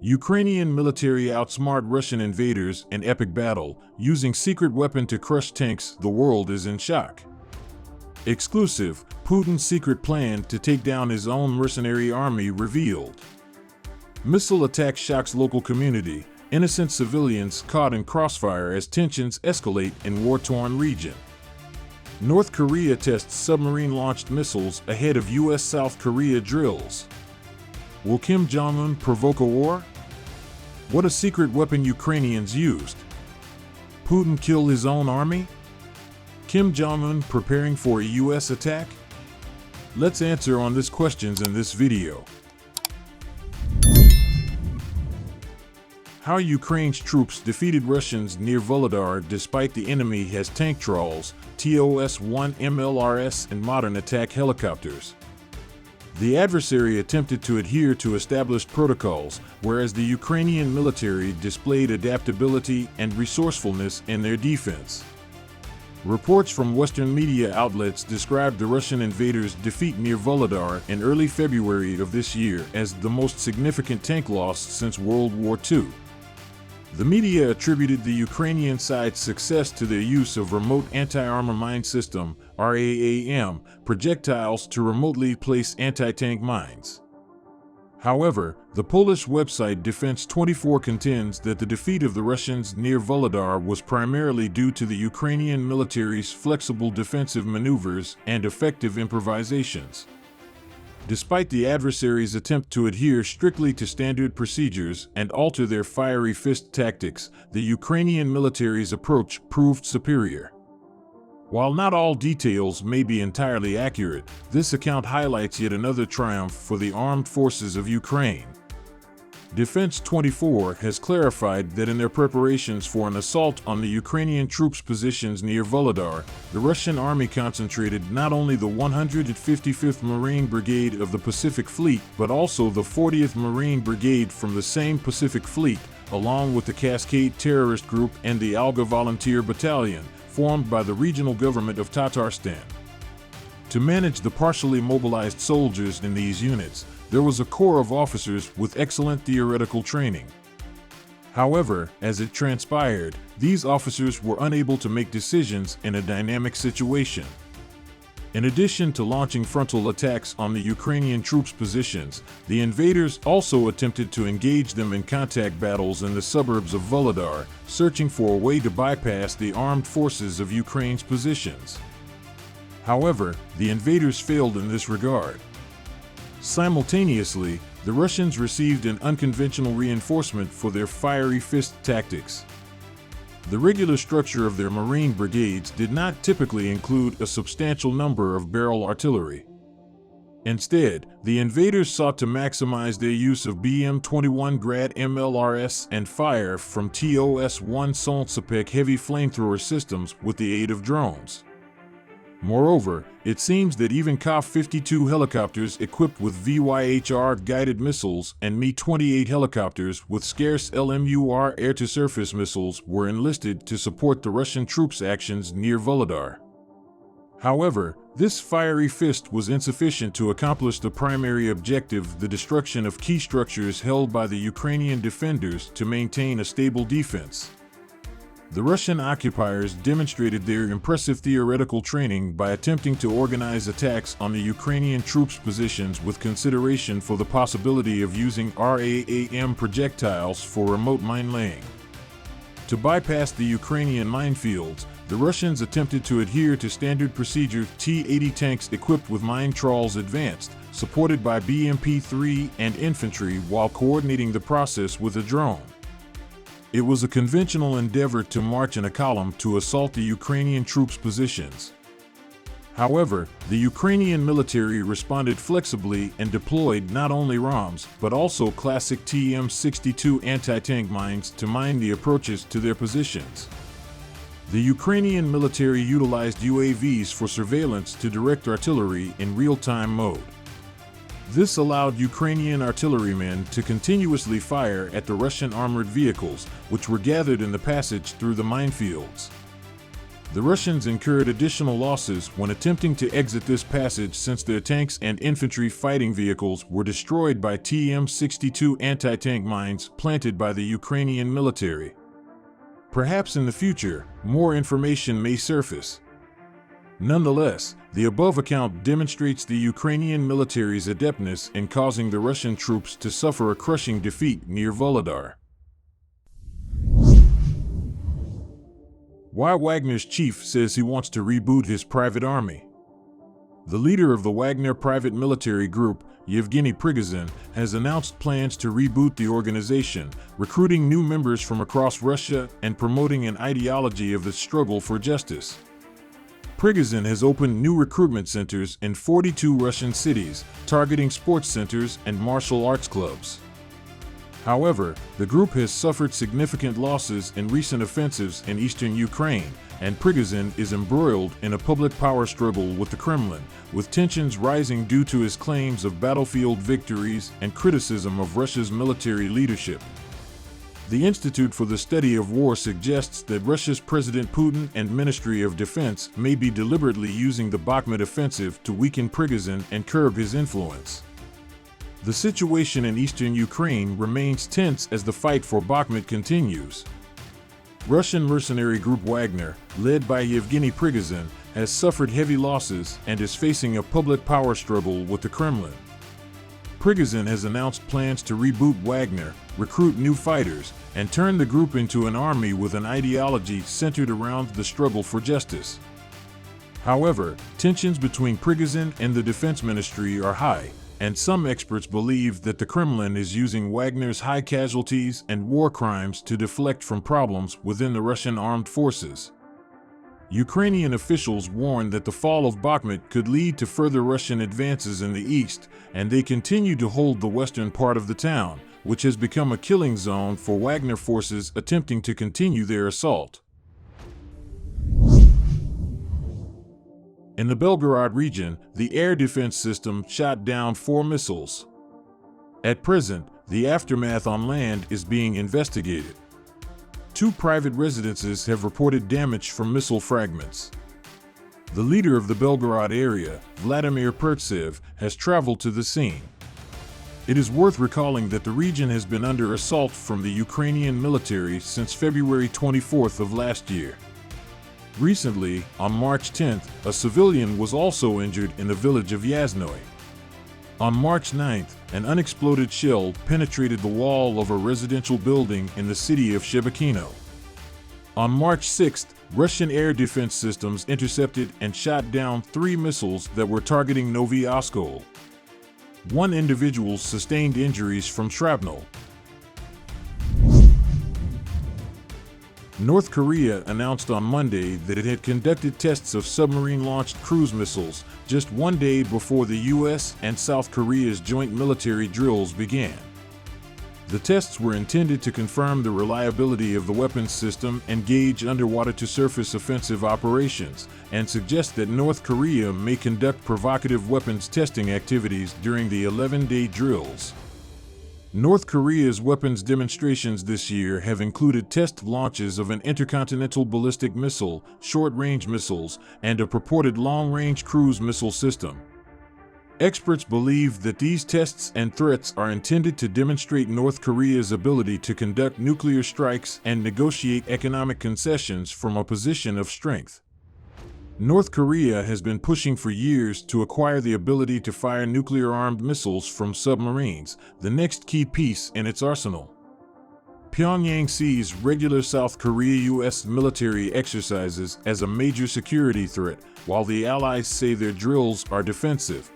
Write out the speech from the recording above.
Ukrainian military outsmart Russian invaders in epic battle, using secret weapon to crush tanks. The world is in shock. Exclusive, Putin's secret plan to take down his own mercenary army revealed. Missile attack shocks local community, innocent civilians caught in crossfire as tensions escalate in war-torn region. North Korea tests submarine-launched missiles ahead of U.S. South Korea drills. Will Kim Jong-un provoke a war? What a secret weapon Ukrainians used. Putin kill his own army? Kim Jong-un preparing for a U.S. attack? Let's answer on these questions in this video. How Ukraine's troops defeated Russians near Volodar despite the enemy has tank trawls, TOS-1 MLRS and modern attack helicopters. The adversary attempted to adhere to established protocols, whereas the Ukrainian military displayed adaptability and resourcefulness in their defense. Reports from Western media outlets described the Russian invaders' defeat near Volodar in early February of this year as the most significant tank loss since World War II. The media attributed the Ukrainian side's success to their use of remote anti-armor mine system (RAM) projectiles to remotely place anti-tank mines. However, the Polish website Defense24 contends that the defeat of the Russians near Volodar was primarily due to the Ukrainian military's flexible defensive maneuvers and effective improvisations. Despite the adversary's attempt to adhere strictly to standard procedures and alter their fiery fist tactics, the Ukrainian military's approach proved superior. While not all details may be entirely accurate, this account highlights yet another triumph for the armed forces of Ukraine. Defense24 has clarified that in their preparations for an assault on the Ukrainian troops' positions near Volodar, the Russian army concentrated not only the 155th Marine Brigade of the Pacific Fleet but also the 40th Marine Brigade from the same Pacific Fleet, along with the Cascade Terrorist Group and the Alga Volunteer Battalion, formed by the regional government of Tatarstan. To manage the partially mobilized soldiers in these units, there was a corps of officers with excellent theoretical training. However, as it transpired, these officers were unable to make decisions in a dynamic situation. In addition to launching frontal attacks on the Ukrainian troops' positions, the invaders also attempted to engage them in contact battles in the suburbs of Volodar, searching for a way to bypass the armed forces of Ukraine's positions. However, the invaders failed in this regard. Simultaneously, the Russians received an unconventional reinforcement for their fiery fist tactics. The regular structure of their Marine brigades did not typically include a substantial number of barrel artillery. Instead, the invaders sought to maximize their use of BM-21 Grad MLRS and fire from TOS-1 Solntsepek heavy flamethrower systems with the aid of drones. Moreover, it seems that even Ka-52 helicopters equipped with VYHR guided missiles and Mi-28 helicopters with scarce LMUR air-to-surface missiles were enlisted to support the Russian troops' actions near Volodar. However, this fiery fist was insufficient to accomplish the primary objective, the destruction of key structures held by the Ukrainian defenders to maintain a stable defense. The Russian occupiers demonstrated their impressive theoretical training by attempting to organize attacks on the Ukrainian troops' positions with consideration for the possibility of using RAM projectiles for remote mine laying. To bypass the Ukrainian minefields, the Russians attempted to adhere to standard procedure. T-80 tanks equipped with mine trawls advanced, supported by BMP-3 and infantry while coordinating the process with a drone. It was a conventional endeavor to march in a column to assault the Ukrainian troops' positions. However, the Ukrainian military responded flexibly and deployed not only ROMs but also classic TM-62 anti-tank mines to mine the approaches to their positions. The Ukrainian military utilized UAVs for surveillance to direct artillery in real-time mode. This allowed Ukrainian artillerymen to continuously fire at the Russian armored vehicles, which were gathered in the passage through the minefields. The Russians incurred additional losses when attempting to exit this passage since their tanks and infantry fighting vehicles were destroyed by TM-62 anti-tank mines planted by the Ukrainian military. Perhaps in the future, more information may surface. Nonetheless, the above account demonstrates the Ukrainian military's adeptness in causing the Russian troops to suffer a crushing defeat near Volodar. Why Wagners Chief says he wants to reboot his private army. The leader of the Wagner private military group, Yevgeny Prigozhin, has announced plans to reboot the organization, recruiting new members from across Russia and promoting an ideology of the struggle for justice. Prigozhin has opened new recruitment centers in 42 Russian cities, targeting sports centers and martial arts clubs. However, the group has suffered significant losses in recent offensives in eastern Ukraine, and Prigozhin is embroiled in a public power struggle with the Kremlin, with tensions rising due to his claims of battlefield victories and criticism of Russia's military leadership. The Institute for the Study of War suggests that Russia's President Putin and Ministry of Defense may be deliberately using the Bakhmut offensive to weaken Prigozhin and curb his influence. The situation in eastern Ukraine remains tense as the fight for Bakhmut continues. Russian mercenary group Wagner, led by Yevgeny Prigozhin, has suffered heavy losses and is facing a public power struggle with the Kremlin. Prigozhin has announced plans to reboot Wagner, recruit new fighters, and turn the group into an army with an ideology centered around the struggle for justice. However, tensions between Prigozhin and the Defense Ministry are high, and some experts believe that the Kremlin is using Wagner's high casualties and war crimes to deflect from problems within the Russian armed forces. Ukrainian officials warn that the fall of Bakhmut could lead to further Russian advances in the east, and they continue to hold the western part of the town, which has become a killing zone for Wagner forces attempting to continue their assault. In the Belgorod region, the air defense system shot down 4 missiles. At present, the aftermath on land is being investigated. 2 private residences have reported damage from missile fragments. The leader of the Belgorod area, Vladimir Pertsev, has traveled to the scene. It is worth recalling that the region has been under assault from the Ukrainian military since February 24th of last year. Recently, on March 10th, a civilian was also injured in the village of Yasnoy. On March 9th, an unexploded shell penetrated the wall of a residential building in the city of Shebekino. On March 6th, Russian air defense systems intercepted and shot down 3 missiles that were targeting Novy Oskol. 1 individual sustained injuries from shrapnel. North Korea announced on Monday that it had conducted tests of submarine-launched cruise missiles just 1 day before the U.S. and South Korea's joint military drills began. The tests were intended to confirm the reliability of the weapons system and gauge underwater-to-surface offensive operations, and suggest that North Korea may conduct provocative weapons testing activities during the 11-day drills. North Korea's weapons demonstrations this year have included test launches of an intercontinental ballistic missile, short-range missiles, and a purported long-range cruise missile system. Experts believe that these tests and threats are intended to demonstrate North Korea's ability to conduct nuclear strikes and negotiate economic concessions from a position of strength. North Korea has been pushing for years to acquire the ability to fire nuclear-armed missiles from submarines, the next key piece in its arsenal. Pyongyang sees regular South Korea-US military exercises as a major security threat, while the Allies say their drills are defensive.